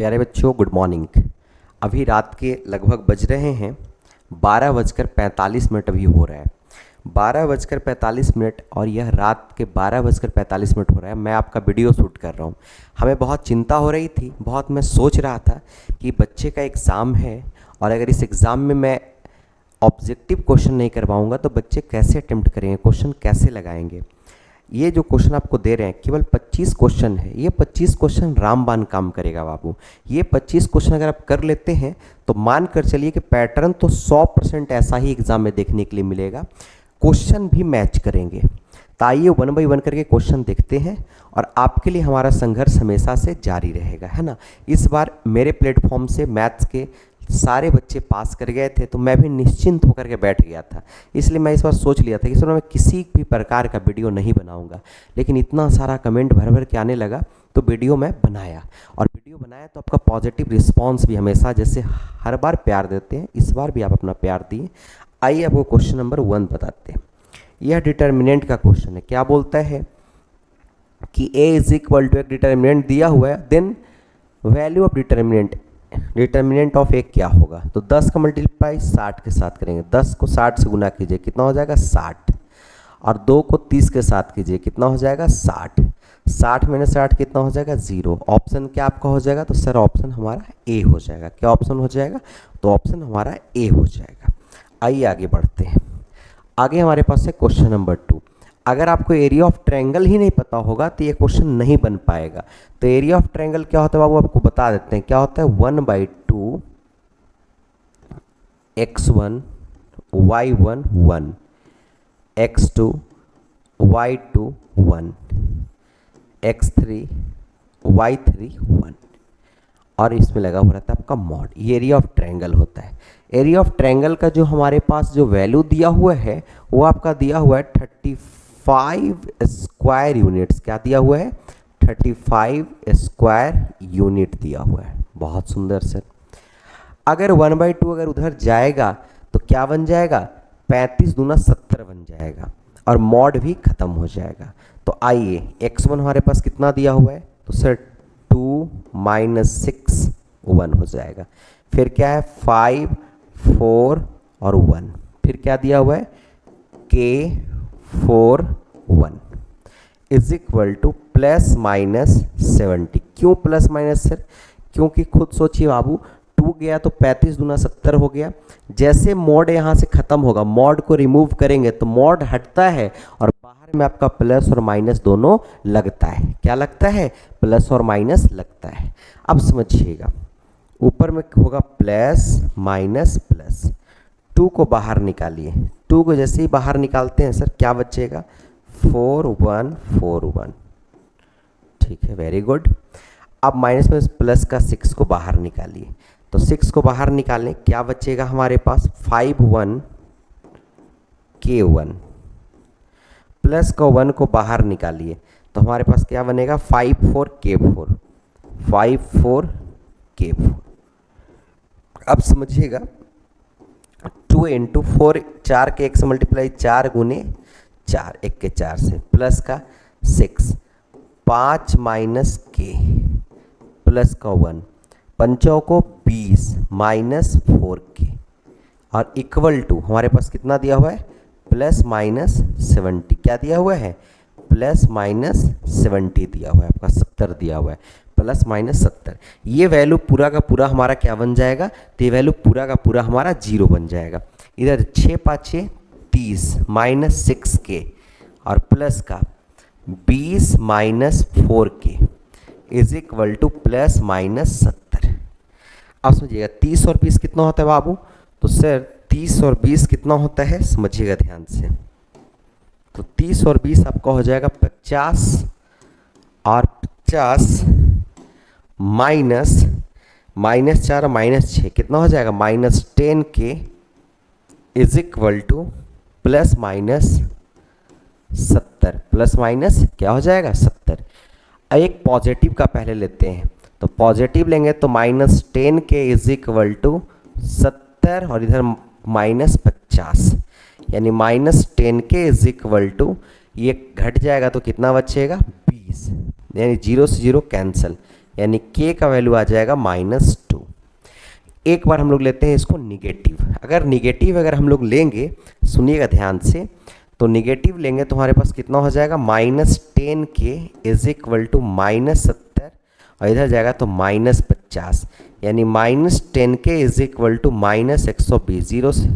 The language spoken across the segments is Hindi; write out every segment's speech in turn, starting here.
प्यारे बच्चों, गुड मॉर्निंग। अभी रात के लगभग बज रहे हैं 12:45 अभी हो रहा है 12:45 और यह रात के 12:45 हो रहा है। मैं आपका वीडियो शूट कर रहा हूँ। हमें बहुत चिंता हो रही थी, बहुत मैं सोच रहा था कि बच्चे का एग्ज़ाम है और अगर इस एग्ज़ाम में मैं ऑब्जेक्टिव क्वेश्चन नहीं कर पाऊँगा तो बच्चे कैसे अटेम्प्ट करेंगे, क्वेश्चन कैसे लगाएंगे। ये जो क्वेश्चन आपको दे रहे हैं केवल 25 क्वेश्चन है। ये 25 क्वेश्चन रामबान काम करेगा बाबू। ये 25 क्वेश्चन अगर आप कर लेते हैं तो मान कर चलिए कि पैटर्न तो 100% ऐसा ही एग्जाम में देखने के लिए मिलेगा। क्वेश्चन भी मैच करेंगे। तो आइए 1 बाई 1 करके क्वेश्चन देखते हैं और आपके लिए हमारा संघर्ष हमेशा से जारी रहेगा, है ना। इस बार मेरे प्लेटफॉर्म से मैथ्स के सारे बच्चे पास कर गए थे तो मैं भी निश्चिंत होकर के बैठ गया था। इसलिए मैं इस बार सोच लिया था कि इस बार मैं किसी भी प्रकार का वीडियो नहीं बनाऊंगा, लेकिन इतना सारा कमेंट भर भर के आने लगा तो वीडियो मैं बनाया। और वीडियो बनाया तो आपका पॉजिटिव रिस्पांस भी हमेशा जैसे हर बार प्यार देते हैं, इस बार भी आप अपना प्यार दिए। आइए आपको क्वेश्चन नंबर 1 बताते हैं। यह डिटर्मिनेंट का क्वेश्चन है। क्या बोलता है कि a इज इक्वल टू एक डिटर्मिनेंट दिया हुआ है, then value of determinant of एक क्या होगा। तो 10 का मल्टीप्लाई 60 के साथ करेंगे। 10 को 60 से गुना कीजिए, कितना हो जाएगा 60। और 2 को 30 के साथ कीजिए, कितना हो जाएगा 60। 60 में 60 कितना हो जाएगा 0। ऑप्शन क्या आपका हो जाएगा, तो सर ऑप्शन हमारा ए हो जाएगा। क्या ऑप्शन हो जाएगा, तो ऑप्शन हमारा ए हो जाएगा। आइए आगे बढ़ते हैं। आगे हमारे पास है क्वेश्चन नंबर 2। अगर आपको एरिया ऑफ ट्रायंगल ही नहीं पता होगा तो ये क्वेश्चन नहीं बन पाएगा। तो एरिया ऑफ ट्रायंगल क्या होता है बाबू, आपको बता देते हैं। क्या होता है 1/2 x1 y1 1 x2 y2 1 x3 y3 1 और इसमें लगा हुआ रहता है आपका मॉड। ये एरिया ऑफ ट्रायंगल होता है। एरिया ऑफ ट्रायंगल का जो हमारे पास जो वैल्यू दिया हुआ है वो आपका दिया हुआ है 35 स्क्वायर यूनिट्स। क्या दिया हुआ है, 35 स्क्वायर यूनिट दिया हुआ है। बहुत सुंदर सर। अगर 1/2 अगर उधर जाएगा तो क्या बन जाएगा, 35 दूना 70 बन जाएगा और मॉड भी खत्म हो जाएगा। तो आइए x1 हमारे पास कितना दिया हुआ है, तो सर 2 - 6 1 हो जाएगा। फिर क्या है 5 4 और 1। फिर क्या दिया हुआ है k 4 1 इज इक्वल टू ±70। क्यों प्लस माइनस सर, क्योंकि खुद सोचिए बाबू, 2 गया तो 35 दूना 70 हो गया। जैसे मॉड यहाँ से खत्म होगा, मॉड को रिमूव करेंगे तो मॉड हटता है और बाहर में आपका प्लस और माइनस दोनों लगता है। क्या लगता है, प्लस और माइनस लगता है। अब समझिएगा, ऊपर में होगा प्लस माइनस प्लस। 2 को बाहर निकालिए। 2 को जैसे ही बाहर निकालते हैं सर क्या बचेगा, 4 1 4 1। ठीक है, वेरी गुड। अब माइनस में प्लस का 6 को बाहर निकालिए। तो 6 को बाहर निकालें, क्या बचेगा हमारे पास 5 1 k 1। प्लस का 1 को बाहर निकालिए तो हमारे पास क्या बनेगा 5 4 k 4 5 4 k 4। अब समझिएगा 2 × 4 4 के 1 से मल्टीप्लाई 4 गुने 4 1 के 4 से प्लस का 6 5 - k प्लस का 1 पंचों को 20 -4k और इक्वल टू हमारे पास कितना दिया हुआ है ±70। क्या दिया हुआ है ±70 दिया हुआ है आपका, 70 दिया हुआ है ±70। ये वैल्यू पूरा का पूरा हमारा क्या बन जाएगा, तो ये वैल्यू पूरा का पूरा हमारा 0 बन जाएगा। इधर 6 5 30 -6k और प्लस का 20 -4k इज इक्वल टू ±70। अब समझिएगा 30 और 20 कितना होता है बाबू, तो सर 30 और 20 कितना होता है, समझिएगा ध्यान से। तो 30 और 20 आपका हो जाएगा 50 और 50 -4 और -6 कितना हो जाएगा -10k is equal to ±70। Plus minus क्या हो जाएगा 70। एक पॉजिटिव का पहले लेते हैं, तो पॉजिटिव लेंगे तो -10k इज इक्वल टू 70 और इधर -50 यानी -10k इज इक्वल टू, ये घट जाएगा तो कितना बचेगा 20, यानी 0 से 0 कैंसिल, यानी k का वैल्यू आ जाएगा -2। एक बार हम लोग लेते हैं इसको निगेटिव। अगर हम लोग लेंगे, सुनिएगा ध्यान से, तो निगेटिव लेंगे तो हमारे पास कितना हो जाएगा, -10k इज इक्वल टू -70 और इधर जाएगा तो -50, यानी -10k is equal to -120। Zero से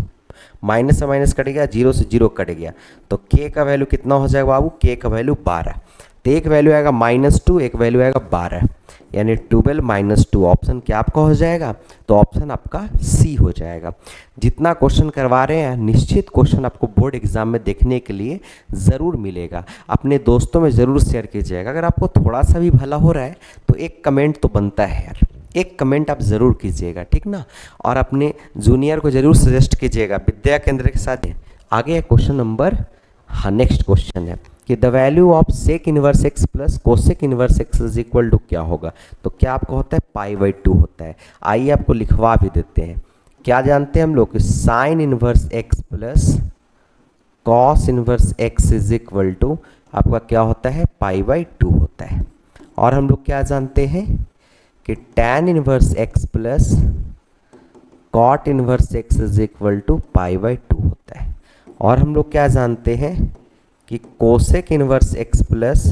माइनस कट गया, जीरो से जीरो कट गया, तो k का वैल्यू कितना हो जाएगा बाबू, k का वैल्यू 12। तो एक वैल्यू आएगा -2, एक वैल्यू आएगा 12, यानी 12 - 2 ऑप्शन क्या आपका हो जाएगा, तो ऑप्शन आपका सी हो जाएगा। जितना क्वेश्चन करवा रहे हैं निश्चित क्वेश्चन आपको बोर्ड एग्जाम में देखने के लिए ज़रूर मिलेगा। अपने दोस्तों में ज़रूर शेयर कीजिएगा। अगर आपको थोड़ा सा भी भला हो रहा है तो एक कमेंट तो बनता है यार, एक कमेंट आप ज़रूर कीजिएगा, ठीक ना। और अपने जूनियर को ज़रूर सजेस्ट कीजिएगा विद्या केंद्र के साथ। आगे क्वेश्चन नंबर, हाँ नेक्स्ट क्वेश्चन है कि the value of sec inverse x plus cosec inverse x is equal to क्या होगा। तो क्या आपको होता है, π/2 होता है। आइए आपको लिखवा भी देते हैं। क्या जानते हैं हम लोग कि sine inverse x plus cos inverse x is equal to आपका क्या होता है, π/2 होता है। और हम लोग क्या जानते हैं कि tan inverse x plus cot inverse x is equal to π/2 होता है। और हम लोग क्या जानते हैं कि cosec inverse x plus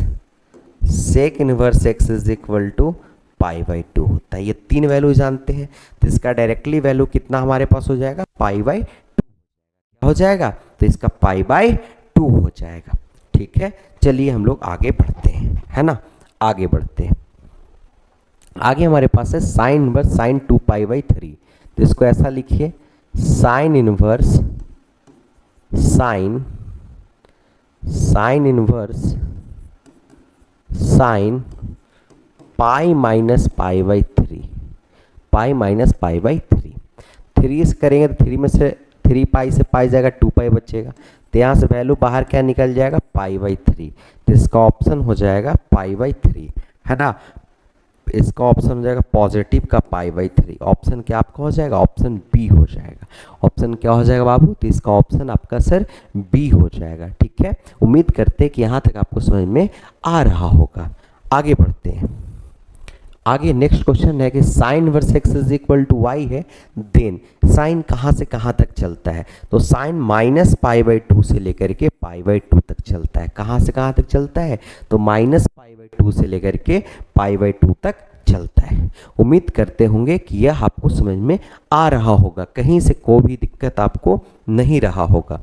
sec inverse x is equal to π/2 होता है। ये तीन वैल्यू जानते हैं, तो इसका डायरेक्टली वैल्यू कितना हमारे पास हो जाएगा, π/2 हो जाएगा, तो इसका π/2 हो जाएगा। ठीक है, चलिए हम लोग आगे बढ़ते हैं, है ना, आगे बढ़ते हैं। आगे हमारे पास है साइन इनवर्स साइन 2π/3। तो इसको ऐसा लिखिए, sine inverse sine inverse sine pi minus π/3, pi minus π/3। 3 से करेंगे तो 3 में से 3π से पाई जाएगा, 2π बचेगा, तो यहाँ से वैल्यू बाहर क्या निकल जाएगा, π/3। तो इसका ऑप्शन हो जाएगा π/3, है ना। इसका ऑप्शन हो जाएगा पॉजिटिव का π/3। ऑप्शन क्या आपका हो जाएगा, ऑप्शन बी हो जाएगा। ऑप्शन क्या हो जाएगा बाबू, तो इसका ऑप्शन आपका सर बी हो जाएगा। ठीक है, उम्मीद करते हैं कि यहाँ तक आपको समझ में आ रहा होगा। आगे बढ़ते हैं। आगे नेक्स्ट क्वेश्चन है कि sine inverse x is equal to y है, देन साइन कहाँ से कहाँ तक चलता है। तो साइन -π/2 से लेकर के π/2 तक चलता है। कहाँ से कहाँ तक चलता है, तो -π/2 से लेकर के π/2 तक चलता है। उम्मीद करते होंगे कि यह आपको समझ में आ रहा होगा, कहीं से कोई भी दिक्कत आपको नहीं रहा होगा।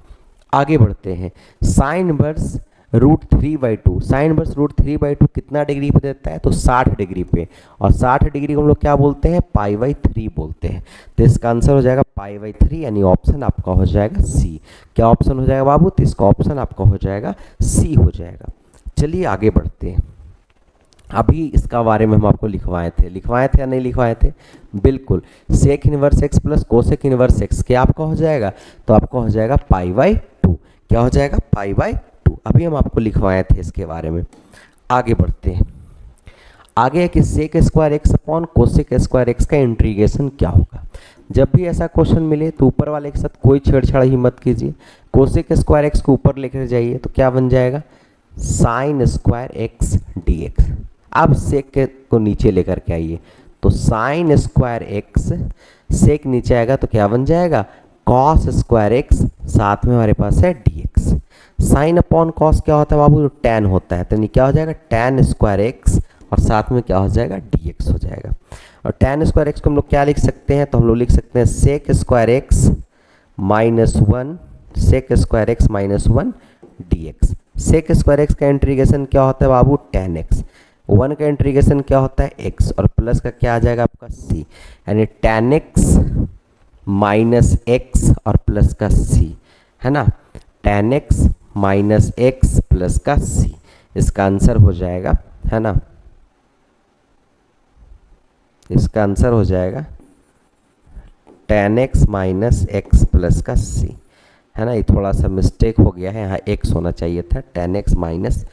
आगे बढ़ते हैं। साइन इनवर्स √3/2, साइन इनवर्स √3/2 कितना डिग्री पे देता है, तो 60 डिग्री पे, और 60 डिग्री को हम लोग क्या बोलते हैं, π/3 बोलते हैं। तो इसका आंसर हो जाएगा π/3, यानी ऑप्शन आपका हो जाएगा सी। क्या ऑप्शन हो जाएगा बाबू, तो इसका ऑप्शन आपका हो जाएगा सी हो जाएगा। चलिए आगे बढ़ते हैं। अभी इसका बारे में हम आपको लिखवाए थे या नहीं लिखवाए थे, बिल्कुल। Sec inverse x plus cosec inverse x क्या आपका हो जाएगा, तो आपका हो जाएगा π/2। क्या हो जाएगा, π/2। अभी हम आपको लिखवाए थे इसके बारे में। आगे बढ़ते हैं। आगे है कि sec square x upon cosec square x का इंटीग्रेशन क्या होगा। जब भी ऐसा क्वेश्चन मिले तो ऊपर वाले के साथ कोई छेड़छाड़ ही मत कीजिए। कोसेक स्क्वायर एक्स को ऊपर लेकर जाइए तो क्या बन जाएगा, साइन स्क्वायर एक्स dx। अब सेक को नीचे लेकर के आइए तो साइन स्क्वायर एक्स, सेक नीचे आएगा तो क्या बन जाएगा, कॉस स्क्वायर एक्स, साथ में हमारे पास है dx। साइन अपॉन कॉस क्या होता है बाबू, टैन होता है, तो नहीं क्या हो जाएगा, टैन स्क्वायर एक्स, और साथ में क्या हो जाएगा, dx हो जाएगा। और टैन स्क्वायर एक्स को हम लोग क्या लिख सकते हैं, तो हम लोग लिख सकते हैं sec square x -1, sec square x -1 dx। Sec square x का इंटीग्रेशन क्या होता है बाबू, टैन एक्स। 1 का इंटीग्रेशन क्या होता है, x, और प्लस का क्या आ जाएगा आपका c, यानी टैन एक्स -x और प्लस का c, है ना, टैन एक्स -x प्लस का c। इसका आंसर हो जाएगा, है ना, इसका आंसर हो जाएगा टैन एक्स -x प्लस का c, है ना। ये थोड़ा सा मिस्टेक हो गया है, यहाँ x होना चाहिए था, टैन एक्स माइनस,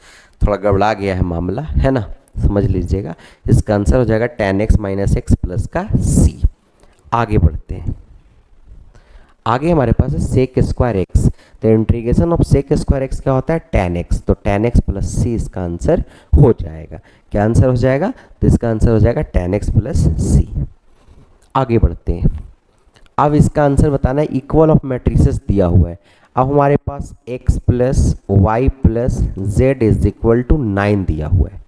थोड़ा गड़बड़ा गया है मामला, है ना, समझ लीजिएगा। इसका आंसर हो जाएगा टैन एक्स -x प्लस का c। आगे बढ़ते हैं। आगे हमारे पास है सेक स्क्वायर एक्स। तो integration of sec square x क्या होता है, tan x, तो tan x प्लस सी इसका आंसर हो जाएगा। क्या आंसर हो जाएगा, तो इसका आंसर हो जाएगा tan x प्लस सी। आगे बढ़ते हैं। अब इसका आंसर बताना है, इक्वल ऑफ मैट्रिसेस दिया हुआ है। अब हमारे पास x plus y plus z is equal to 9 दिया हुआ है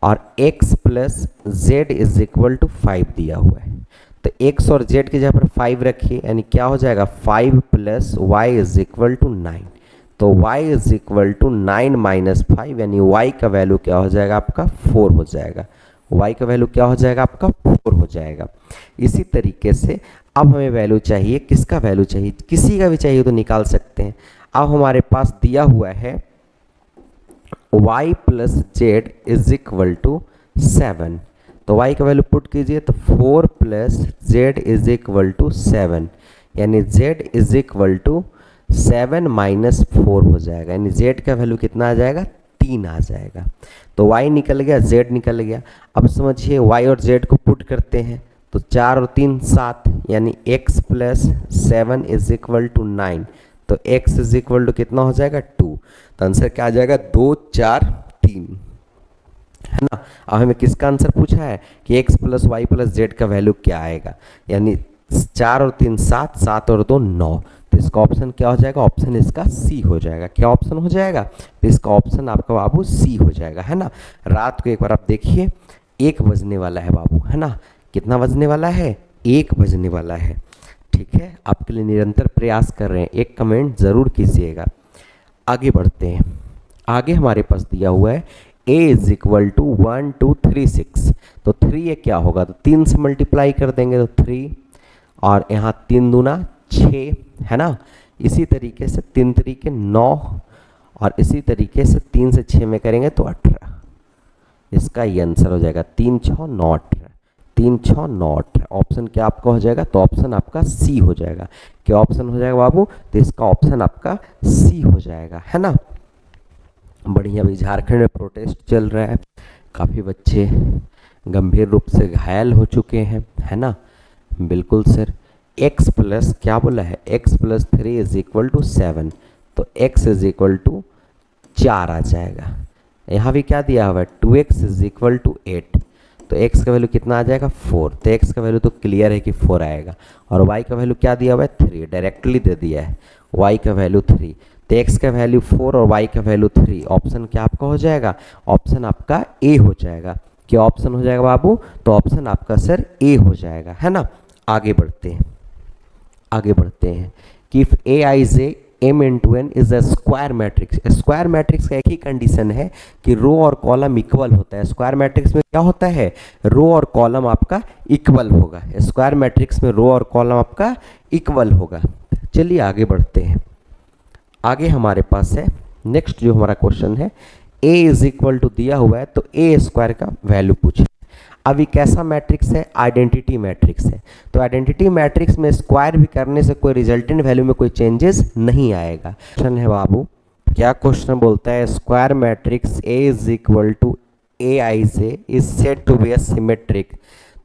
और x plus z is equal to 5 दिया हुआ है। तो x और z की जगह पर 5 रखिए, यानी क्या हो जाएगा 5 plus y is equal to 9। तो y is equal to 9 minus 5, यानी y का वैल्यू क्या हो जाएगा आपका 4 हो जाएगा। y का वैल्यू क्या हो जाएगा आपका 4 हो जाएगा। इसी तरीके से अब हमें वैल्यू चाहिए, किसका वैल्यू चाहिए, किसी का भी चाहिए तो निकाल सकते हैं। अब हमारे पास दिया हुआ है y plus z is equal to 7, तो y का वैल्यू पुट कीजिए, तो 4 plus z is equal to 7, यानी z is equal to 7 minus 4 हो जाएगा, यानी z का वैल्यू कितना आ जाएगा 3 आ जाएगा। तो y निकल गया, z निकल गया। अब समझिए y और z को पुट करते हैं, तो 4 और 3 7, यानी x plus 7 is equal to 9, तो x इज इक्वल टू कितना हो जाएगा 2। तो आंसर क्या आ जाएगा 2 4 3, है ना। अब हमें किसका आंसर पूछा है कि x plus y plus z का वैल्यू क्या आएगा, यानी 4 और 3 7, 7 और 2 9, तो इसका ऑप्शन क्या हो जाएगा, ऑप्शन इसका सी हो जाएगा। क्या ऑप्शन हो जाएगा, तो इसका ऑप्शन आपका बाबू सी हो जाएगा, है ना। रात को एक बार आप देखिए 1 बजने वाला है बाबू, है ना। कितना बजने वाला है, 1 बजने वाला है। ठीक है, आपके लिए निरंतर प्रयास कर रहे हैं, एक कमेंट ज़रूर कीजिएगा। आगे बढ़ते हैं। आगे हमारे पास दिया हुआ है a इज इक्वल टू 1 2 3 6, तो 3 ये क्या होगा, तो 3 से मल्टीप्लाई कर देंगे तो 3, और यहाँ 3 दूना 6, है ना। इसी तरीके से 3 तरीके 9, और इसी तरीके से 3 से 6 में करेंगे तो 18। इसका ये आंसर हो जाएगा 3 6 9 18, 3 6 9 18। ऑप्शन क्या आपका हो जाएगा, तो ऑप्शन आपका सी हो जाएगा। क्या ऑप्शन हो जाएगा बाबू, तो इसका ऑप्शन आपका सी हो जाएगा, है ना। बढ़िया। अभी झारखंड में प्रोटेस्ट चल रहा है, काफ़ी बच्चे गंभीर रूप से घायल हो चुके हैं, है ना। बिल्कुल सर। x प्लस क्या बोला है, x plus 3 is equal to 7, तो x इज इक्वल टू 4 आ जाएगा। यहाँ भी क्या दिया हुआ है 2x इज इक्वल टू 8, तो x का वैल्यू कितना आ जाएगा 4, तो x का वैल्यू तो क्लियर है कि 4 आएगा। और y का वैल्यू क्या दिया हुआ है 3, डायरेक्टली दे दिया है y का वैल्यू 3, तो x का वैल्यू 4 और y का वैल्यू 3। ऑप्शन क्या आपका हो जाएगा, ऑप्शन आपका ए हो जाएगा। क्या ऑप्शन हो जाएगा बाबू, तो ऑप्शन आपका सर ए हो जाएगा, है ना। आगे बढ़ते हैं। आगे बढ़ते हैं कि if A I J m into N is a square matrix. Square matrix का एक ही कंडीशन है कि रो और कॉलम इक्वल होता है। स्क्वायर मैट्रिक्स में क्या होता है, रो और कॉलम आपका इक्वल होगा। स्क्वायर मैट्रिक्स में रो और कॉलम आपका इक्वल होगा। चलिए आगे बढ़ते हैं। आगे हमारे पास है नेक्स्ट जो हमारा क्वेश्चन है, a इज इक्वल टू दिया हुआ है, तो ए स्क्वायर का वैल्यू पूछे। अब ये कैसा मैट्रिक्स है, आइडेंटिटी मैट्रिक्स है। तो आइडेंटिटी मैट्रिक्स में स्क्वायर भी करने से कोई रिजल्टेंट वैल्यू में कोई चेंजेस नहीं आएगा। क्वेश्चन है बाबू, क्या क्वेश्चन बोलता है, square matrix a is equal to A I J is said to be a symmetric.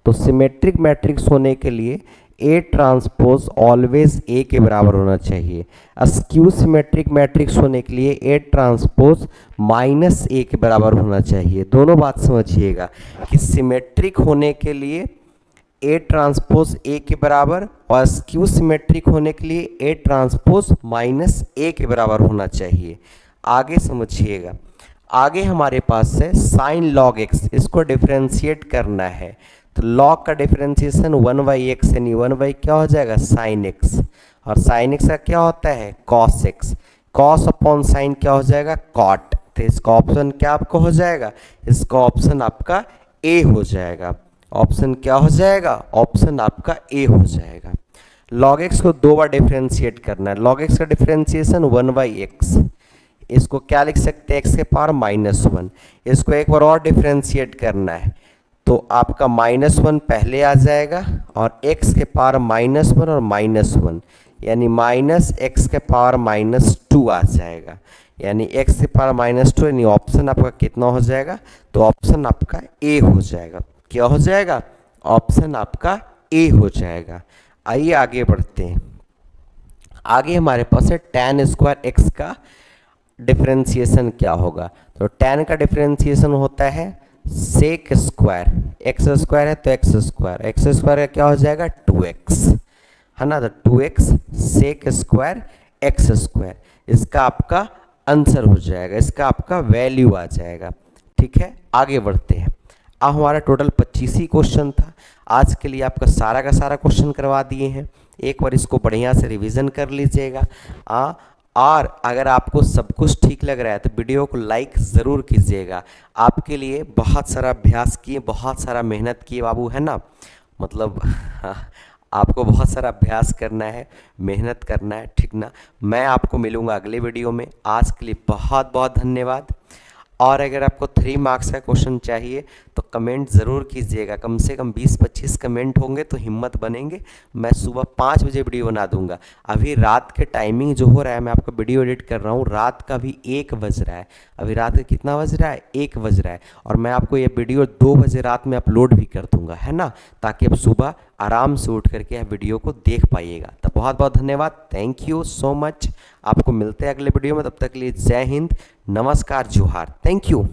तो सिमेट्रिक मैट्रिक्स होने के लिए ए ट्रांसपोज ऑलवेज ए के बराबर होना चाहिए। स्क्यू सिमेट्रिक मैट्रिक्स होने के लिए ए ट्रांसपोज माइनस ए के बराबर होना चाहिए। दोनों बात समझिएगा कि सिमेट्रिक होने के लिए ए ट्रांसपोज ए के बराबर और स्क्यू सिमेट्रिक होने के लिए ए ट्रांसपोज माइनस ए के बराबर होना चाहिए। आगे समझिएगा, आगे हमारे पास है साइन लॉग एक्स, इसको डिफ्रेंशिएट करना है। तो लॉग का डिफरेंशिएशन 1/x, यानी 1 क्या हो जाएगा साइन एक्स, और साइन एक्स का क्या होता है cos x, cos upon sine क्या हो जाएगा कॉट। तो इसका ऑप्शन क्या आपका हो जाएगा, इसका ऑप्शन आपका ए हो जाएगा। ऑप्शन क्या हो जाएगा, ऑप्शन आपका ए हो जाएगा। लॉग एक्स को 2 बार डिफरेंशिएट करना है। लॉग एक्स का डिफरेंशिएशन 1/x, इसको क्या लिख सकते हैं x के पावर -1। इसको एक बार और डिफरेंशिएट करना है, तो आपका -1 पहले आ जाएगा और x के पावर -1 और -1, यानी -x के पावर -2 आ जाएगा, यानी x के पावर -2, यानी ऑप्शन आपका कितना हो जाएगा, तो ऑप्शन आपका ए हो जाएगा। क्या हो जाएगा, ऑप्शन आपका ए हो जाएगा। आइए आगे बढ़ते हैं। आगे हमारे पास है tan स्क्वायर एक्स का डिफरेंशिएशन क्या होगा। तो tan का डिफरेंशिएशन होता है सेक स्क्वायर, एक्स स्क्वायर है तो एक्स स्क्वायर का क्या हो जाएगा 2x, है ना। तो 2x सेक स्क्वायर एक्स स्क्वायर, इसका आपका आंसर हो जाएगा, इसका आपका वैल्यू आ जाएगा। ठीक है, आगे बढ़ते हैं। अब हमारा टोटल 25 ही क्वेश्चन था। आज के लिए आपका सारा का सारा क्वेश्चन करवा दिए हैं। एक बार इसको बढ़िया से रिवीजन कर लीजिएगा। और अगर आपको सब कुछ ठीक लग रहा है तो वीडियो को लाइक ज़रूर कीजिएगा। आपके लिए बहुत सारा अभ्यास किए, बहुत सारा मेहनत किए बाबू, है ना। मतलब आपको बहुत सारा अभ्यास करना है, मेहनत करना है, ठीक ना। मैं आपको मिलूँगा अगले वीडियो में। आज के लिए बहुत बहुत धन्यवाद। और अगर आपको 3 मार्क्स का क्वेश्चन चाहिए तो कमेंट ज़रूर कीजिएगा। कम से कम 20-25 कमेंट होंगे तो हिम्मत बनेंगे। मैं सुबह 5 बजे वीडियो बना दूंगा। अभी रात के टाइमिंग जो हो रहा है, मैं आपको वीडियो एडिट कर रहा हूँ, रात का भी 1 बज रहा है। अभी रात का कितना बज रहा है, 1 बज रहा है। और मैं आपको ये वीडियो 2 बजे रात में अपलोड भी कर दूंगा, है ना, ताकि आप सुबह आराम से उठ करके यह वीडियो को देख पाइएगा। तो बहुत बहुत धन्यवाद, थैंक यू सो मच। आपको मिलते हैं अगले वीडियो में, तब तक के लिए जय हिंद, नमस्कार, जोहार, थैंक यू।